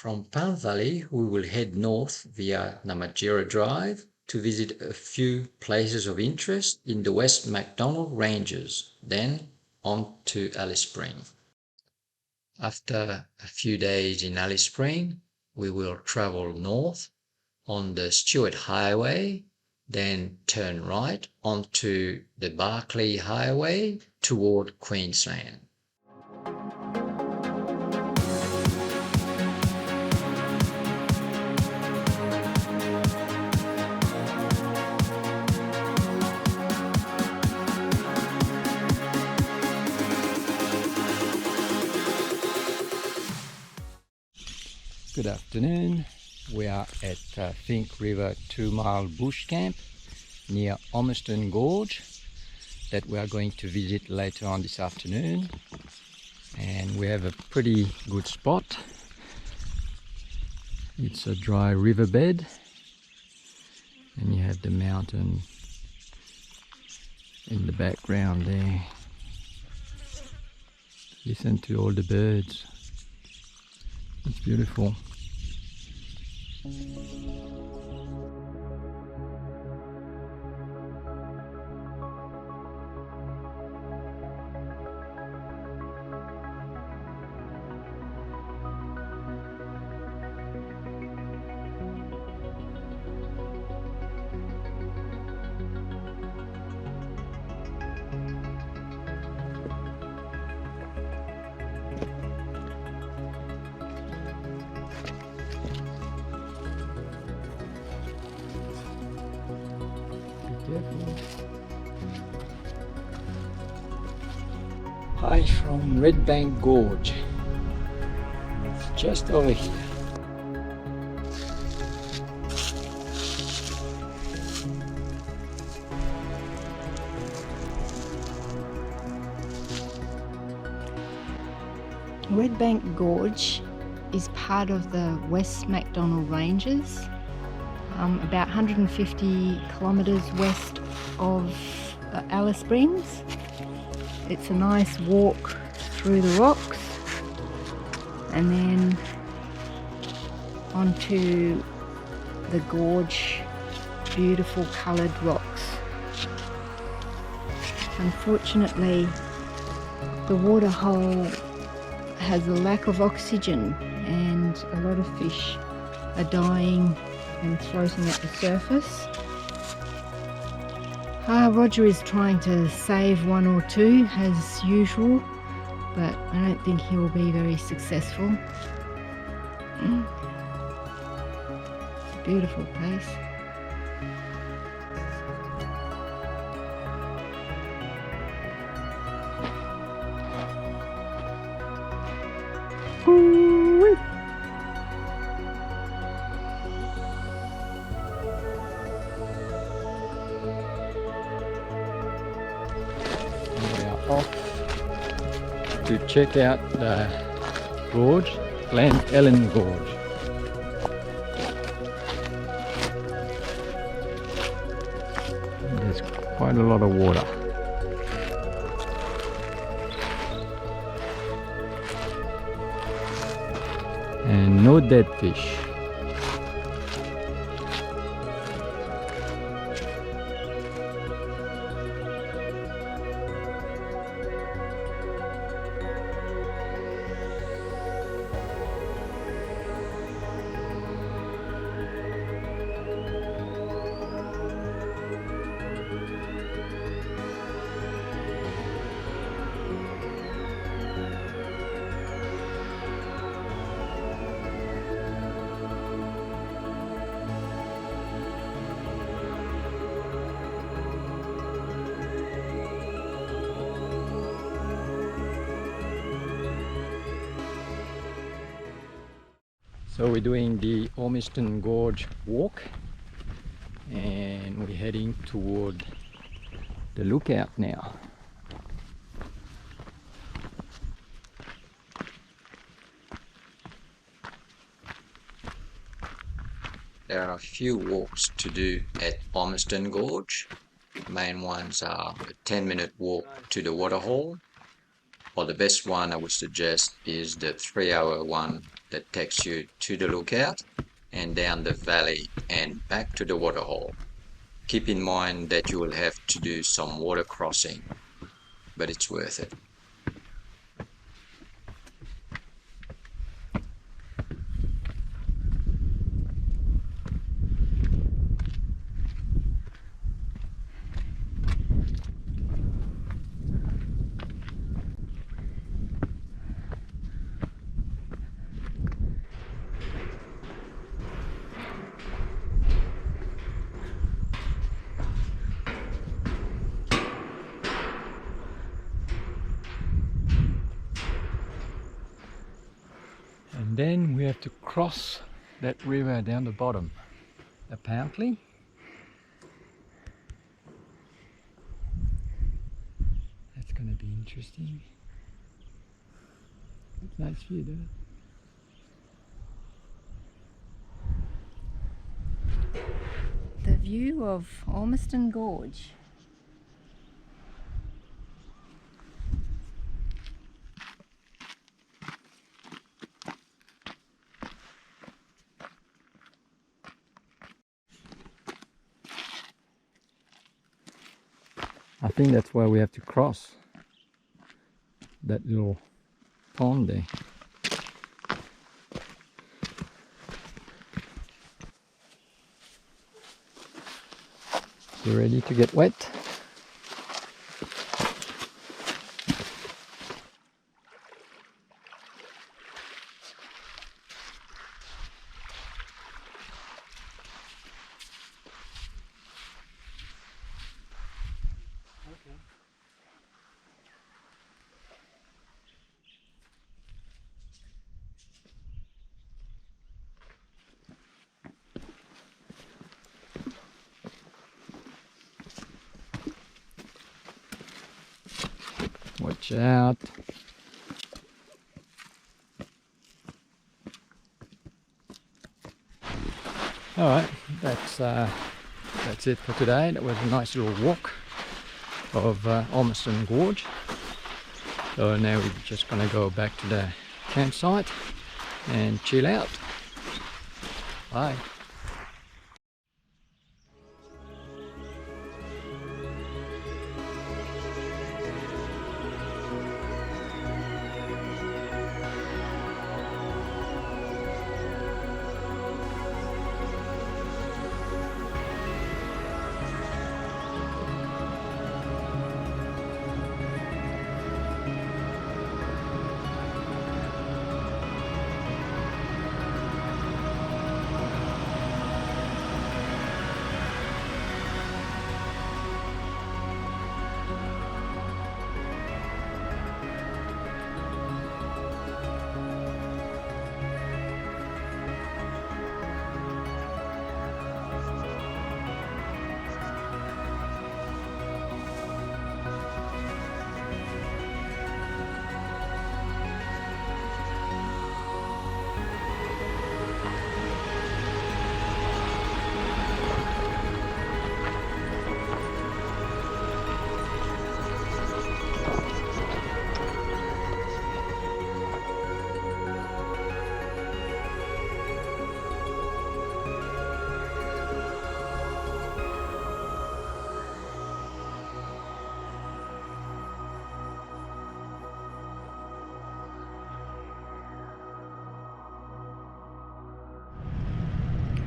From Palm Valley, we will head north via Namatjira Drive to visit a few places of interest in the West MacDonnell Ranges, then on to Alice Springs. After a few days in Alice Springs, we will travel north on the Stuart Highway, then turn right onto the Barclay Highway toward Queensland. Good afternoon. We are at Fink River 2 Mile Bush Camp near Ormiston Gorge that we are going to visit later on this afternoon, and we have a pretty good spot. It's a dry riverbed and you have the mountain in the background there. Listen to all the birds. It's beautiful. Hi from Redbank Gorge. It's just over here. Redbank Gorge is part of the West MacDonnell Ranges, about 150 kilometres west of Alice Springs. It's a nice walk through the rocks and then onto the gorge, beautiful coloured rocks. Unfortunately, the waterhole has a lack of oxygen and a lot of fish are dying and floating at the surface. Roger is trying to save one or two as usual, but I don't think he will be very successful. It's a beautiful place. Off to check out the gorge, Glen Helen Gorge. There's quite a lot of water. And no dead fish. So we're doing the Ormiston Gorge walk and we're heading toward the lookout now. There are a few walks to do at Ormiston Gorge. The main ones are a 10-minute walk to the waterhole, or the best one I would suggest is the 3-hour one that takes you to the lookout and down the valley and back to the waterhole. Keep in mind that you will have to do some water crossing, but it's worth it. And then we have to cross that river down the bottom, apparently. That's going to be interesting. It's a nice view there. The view of Ormiston Gorge. I think that's where we have to cross that little pond there. You ready to get wet? Watch out. Alright, that's it for today. That was a nice little walk of Ormiston Gorge. So now we're just going to go back to the campsite and chill out. Bye.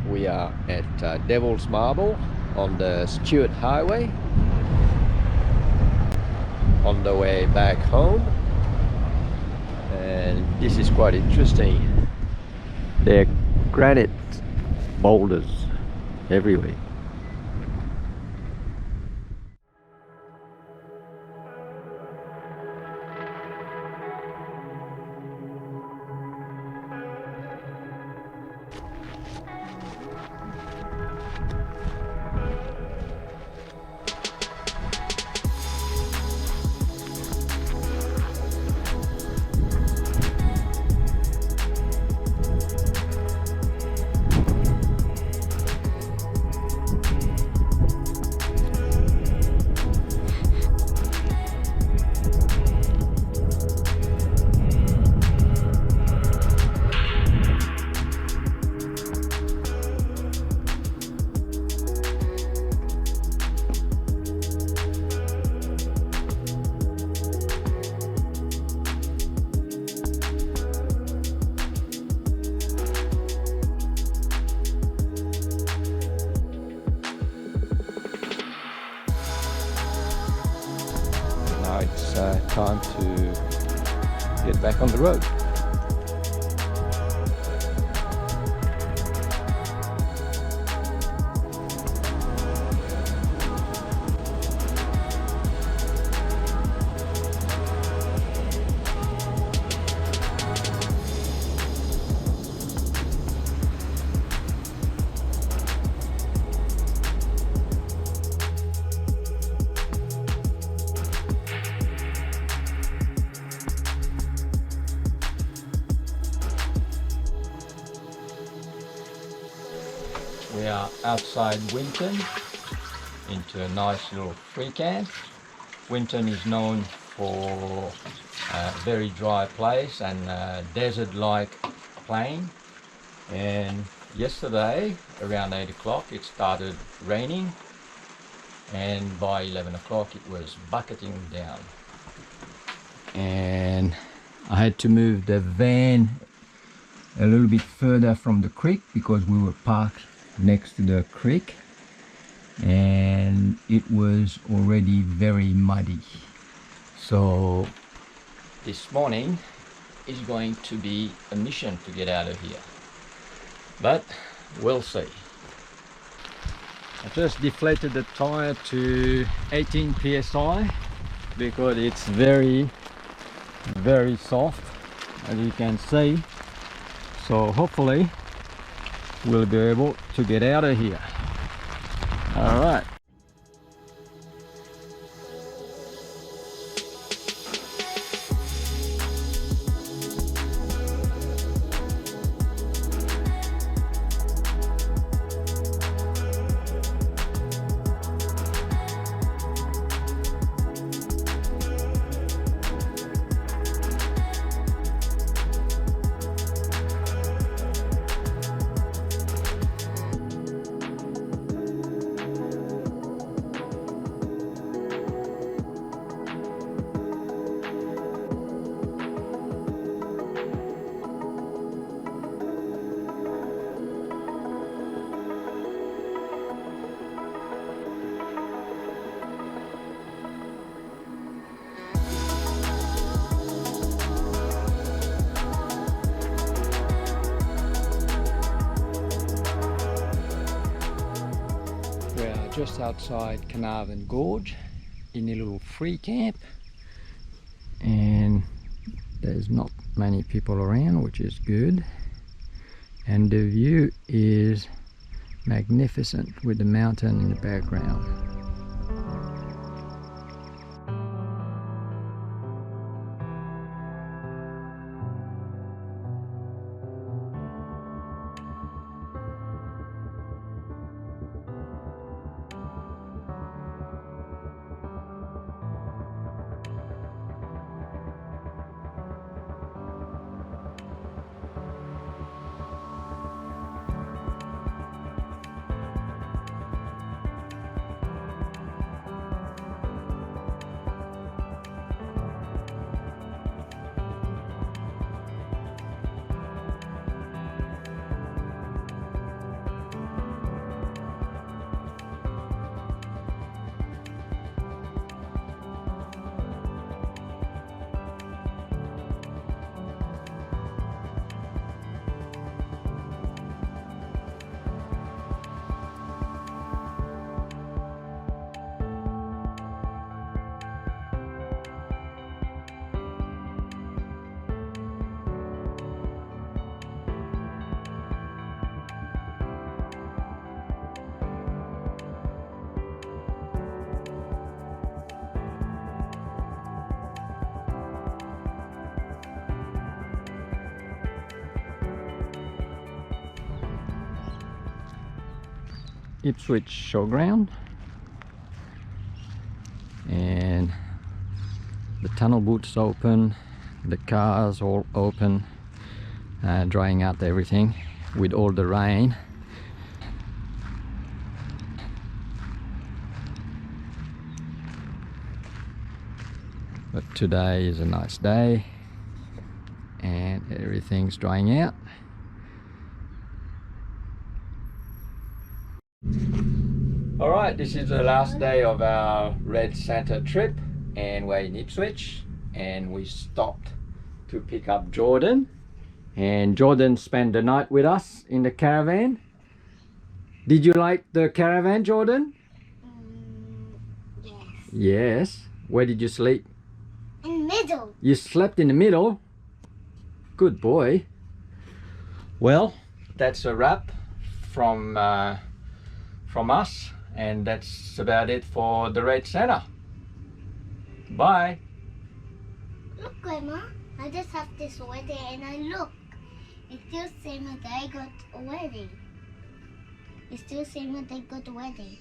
We are at Devil's Marble on the Stuart Highway on the way back home, and this is quite interesting. There are granite boulders everywhere. now it's time to get back on the road. We are outside Winton into a nice little free camp. Winton is known for a very dry place and desert-like plain. And yesterday around 8 o'clock it started raining, and by 11 o'clock it was bucketing down. And I had to move the van a little bit further from the creek because we were parked next to the creek and it was already very muddy. So this morning is going to be a mission to get out of here, but we'll see. I just deflated the tire to 18 psi because it's very soft, as you can see. So hopefully we'll be able to get out of here. All right. Just outside Carnarvon Gorge in a little free camp, and there's not many people around, which is good, and the view is magnificent with the mountain in the background. Ipswich showground, and the tunnel boots open, the cars all open, drying out everything with all the rain. But today is a nice day and everything's drying out. Alright, this is the last day of our Red Santa trip. and we're in Ipswich, and we stopped to pick up Jordan, and Jordan spent the night with us in the caravan. Did you like the caravan, Jordan? Yes. Yes. Where did you sleep? In the middle. You slept in the middle? Good boy. Well, that's a wrap from us, and that's about it for the Red Centre. Bye. Look, Grandma. I just have this wedding, and I look. It's still same as I got a wedding. It's still same as I got a wedding.